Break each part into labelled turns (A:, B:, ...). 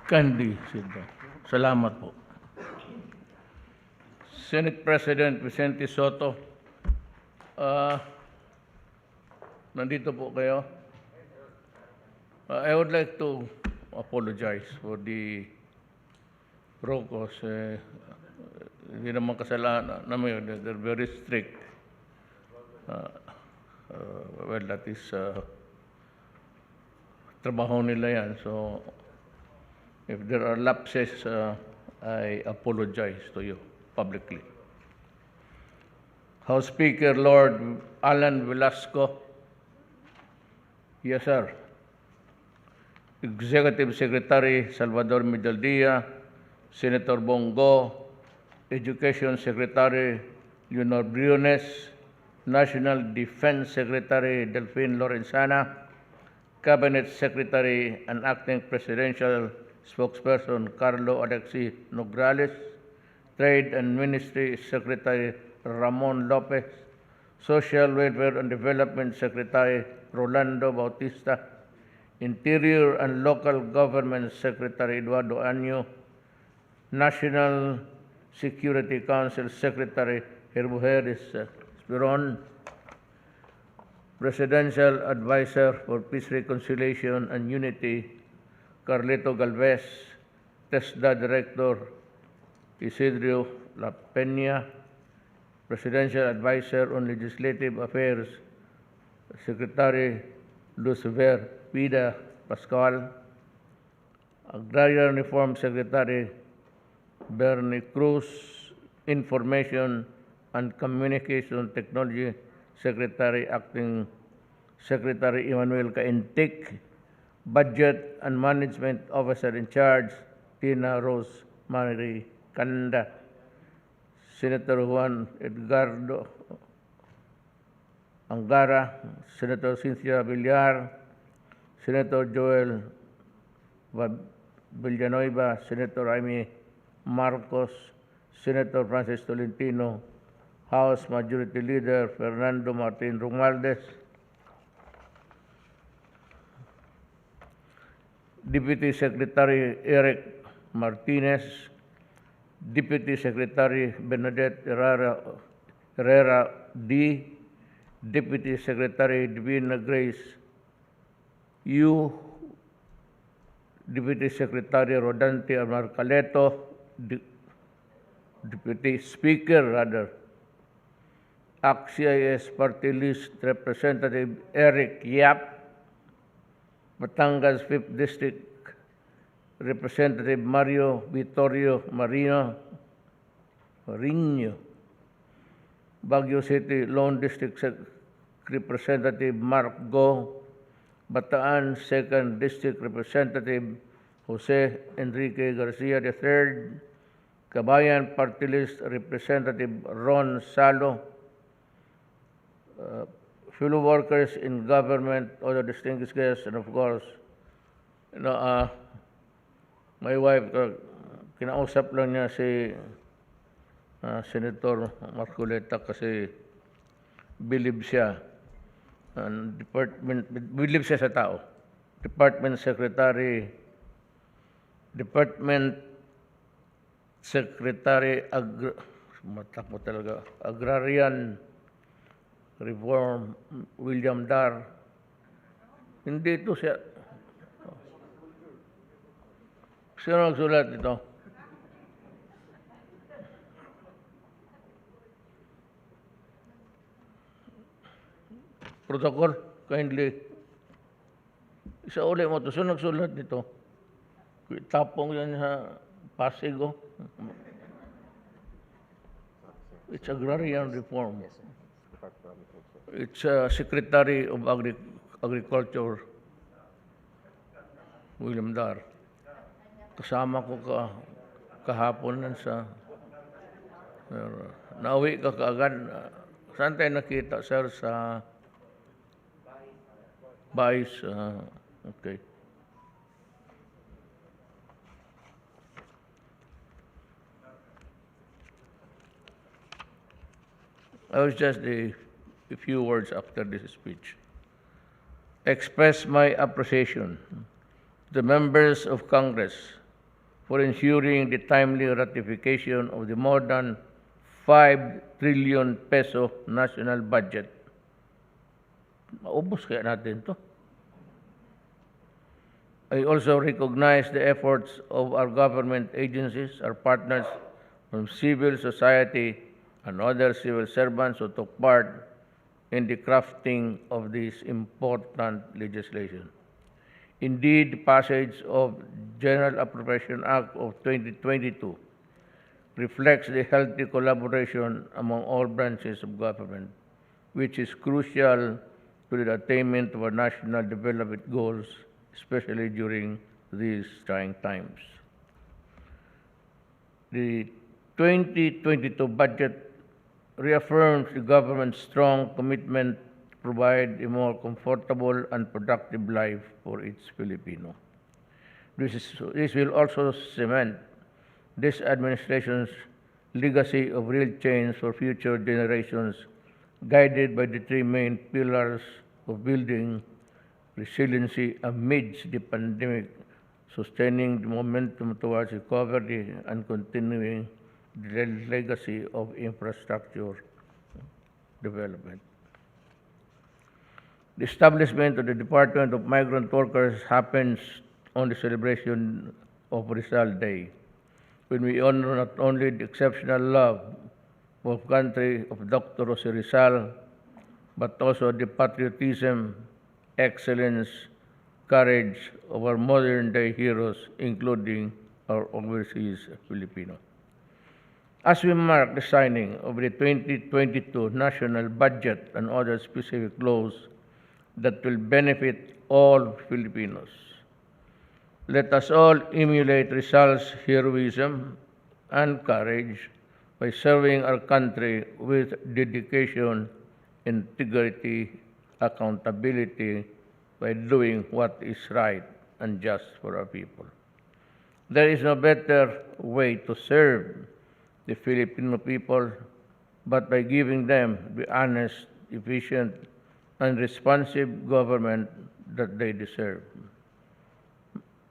A: Kindly sit down. Salamat po. Senate President Vicente Soto, nandito po kayo. I would like to apologize for the Rocos. Hindi naman kasalanan namin. They're very strict. Well, that is trabaho nila yan. So, if there are lapses, I apologize to you publicly. House Speaker Lord Alan Velasco. Yes, sir. Executive Secretary Salvador Medaldia, Senator Bongo, Education Secretary Leonor Briones, National Defense Secretary Delphine Lorenzana, Cabinet Secretary and Acting Presidential Spokesperson Carlo Alexi Nograles, Trade and Ministry Secretary Ramon Lopez, Social Welfare and Development Secretary Rolando Bautista, Interior and Local Government Secretary Eduardo Año, National Security Council Secretary Herbujeres Spiron, Presidential Advisor for Peace, Reconciliation and Unity Carlito Galvez, TESDA Director Isidro La Peña, Presidential Advisor on Legislative Affairs Secretary Lucifer Pida Pascual, Agrarian Reform Secretary Bernie Cruz, Information and Communication Technology Secretary Acting Secretary Emmanuel Caintic, Budget and Management Officer in Charge Tina Rose Marie Canda, Senator Juan Edgardo Angara, Senator Cynthia Villar, Senator Joel Villanueva, Senator Jaime Marcos, Senator Francis Tolentino, House Majority Leader Fernando Martin Romualdez, Deputy Secretary Eric Martinez, Deputy Secretary Bernadette Herrera D, Deputy Secretary Divina Grace U, Deputy Secretary Rodante Amarcaleto, Deputy Speaker, ACT-CIS Party List Representative Eric Yap, Batangas 5th District Representative Mario Vittorio Marino, Baguio City Lone District Representative Mark Go, Bataan 2nd District Representative Jose Enrique Garcia III, Kabayan Party List Representative Ron Salo, fellow workers in government, other distinguished guests, and of course, my wife, kinausap lang niya si Senator Marcoleta kasi believe siya sa tao. Department Secretary Agrarian Reform William Dar. Hindi ito siya. Sino nagsulat ito? Protocol, kindly. Isa uli mo ito. Sino nagsulat nito? Tapong yan sa Pasig. It's Agrarian Reform. It's Secretary of Agriculture, William Dar. Kasama ko kahapon nan sa nauwi ka kaagad. Saan tayo nakita, sir? Sa Bais. Okay. I was just a few words after this speech. Express my appreciation to the members of Congress for ensuring the timely ratification of the more than 5 trillion peso national budget. Maubos kaya natin to. I also recognize the efforts of our government agencies, our partners from civil society and other civil servants who took part in the crafting of this important legislation. Indeed, the passage of General Appropriation Act of 2022 reflects the healthy collaboration among all branches of government, which is crucial to the attainment of our national development goals, especially during these trying times. The 2022 budget reaffirms the government's strong commitment to provide a more comfortable and productive life for its Filipino. This will also cement this administration's legacy of real change for future generations, guided by the three main pillars of building resiliency amidst the pandemic, sustaining the momentum towards recovery, and continuing the legacy of infrastructure development. The establishment of the Department of Migrant Workers happens on the celebration of Rizal Day, when we honor not only the exceptional love of country of Dr. Jose Rizal, but also the patriotism, excellence, courage of our modern-day heroes, including our overseas Filipino. As we mark the signing of the 2022 national budget and other specific laws that will benefit all Filipinos, let us all emulate Rizal's heroism and courage by serving our country with dedication, integrity, accountability, by doing what is right and just for our people. There is no better way to serve the Filipino people but by giving them the honest, efficient, and responsive government that they deserve.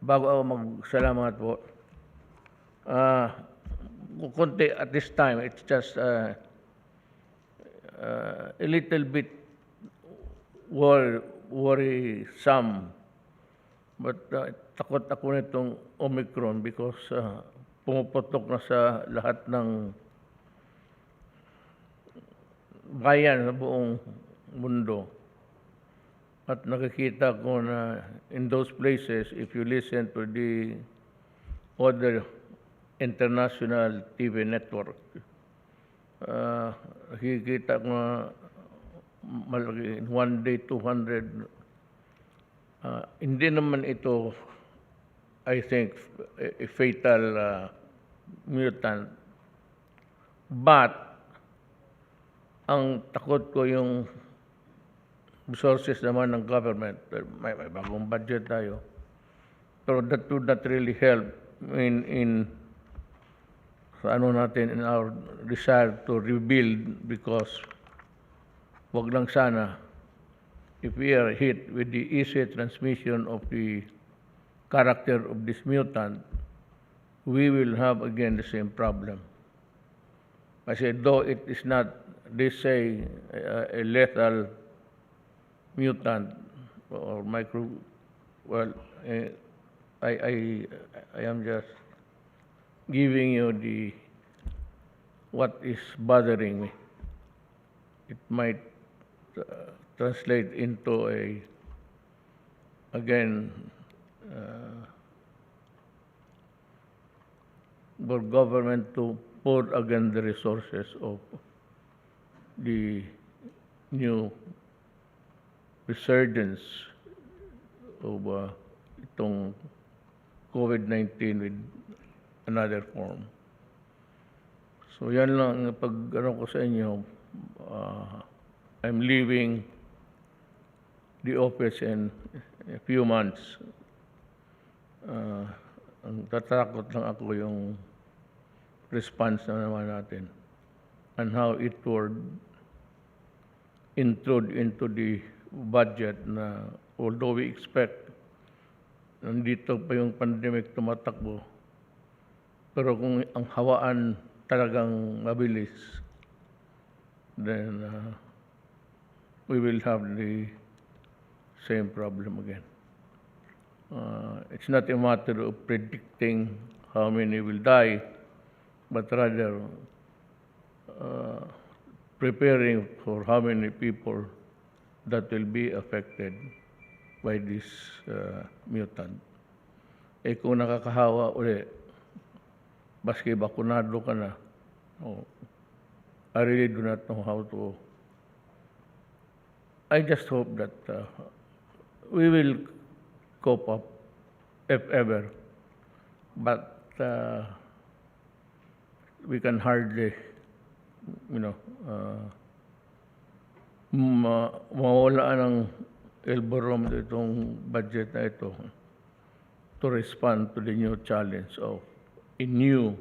A: Bago ako magsalamat po, konti at this time, it's just a little bit worrisome. But takot ako nitong Omicron because pumuputok na sa lahat ng bayan sa buong mundo. At nakikita ko na in those places, if you listen to the other international TV network, nakikita ko na malaki, in one day, 200. Hindi naman ito, I think, a fatal mutant. But, ang takot ko yung resources naman ng government. May bagong budget tayo. Pero that would not really help in sa ano natin, in our desire to rebuild, because wag lang sana if we are hit with the easy transmission of the character of this mutant, we will have again the same problem. Kasi though it is not, they say, a lethal mutant or micro, well, I am just giving you the what is bothering me. It might translate into a, again, for government to pour again the resources of the new resurgence of itong COVID-19 with another form. So yan lang pag ano ko sa inyo, I'm leaving the office in a few months. Ang tatakot lang ako yung response na naman natin and how it would intrude into the budget na although we expect nandito pa yung pandemic tumatakbo, Pero kung ang hawaan talagang mabilis, then we will have the same problem again. It's not a matter of predicting how many will die, but rather preparing for how many people that will be affected by this mutant. Kung nakakahawa uli, baski bakunado ka na, I really do not know how to. I just hope that we will cope up, if ever. But we can hardly, mawala ng elbow room itong budget na ito to respond to the new challenge of a new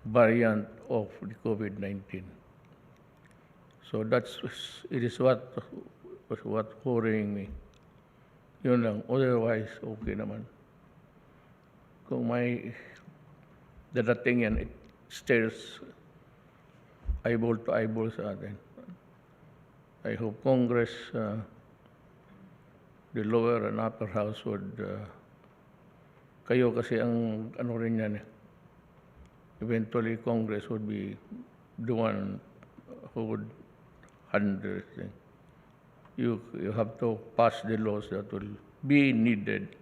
A: variant of the COVID-19. So it is what worrying me. Yun lang. Otherwise, okay naman. Kung may dadating yan, it stares eyeball to eyeball sa atin. I hope Congress, the lower and upper house would, kayo kasi ang ano rin yan eh. Eventually, Congress would be the one who would handle this thing. You have to pass the laws that will be needed,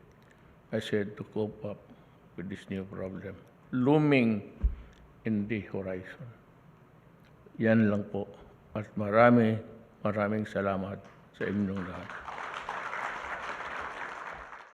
A: I said, to cope up with this new problem looming in the horizon. Yan lang po. At maraming salamat sa inyong lahat.